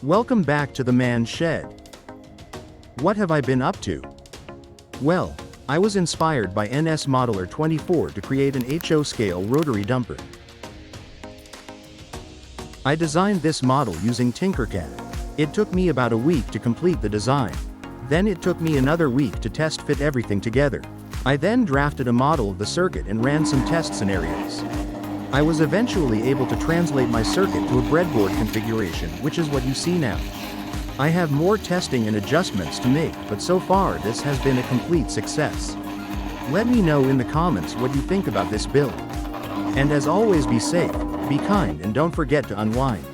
Welcome back to the man's shed. What have I been up to? Well, I was inspired by NS Modeler 24 to create an HO scale rotary dumper. I designed this model using Tinkercad. It took me about a week to complete the design. Then it took me another week to test fit everything together. I then drafted a model of the circuit and ran some test scenarios. I was eventually able to translate my circuit to a breadboard configuration, which is what you see now. I have more testing and adjustments to make, but so far this has been a complete success. Let me know in the comments what you think about this build. And as always, be safe, be kind, and don't forget to unwind.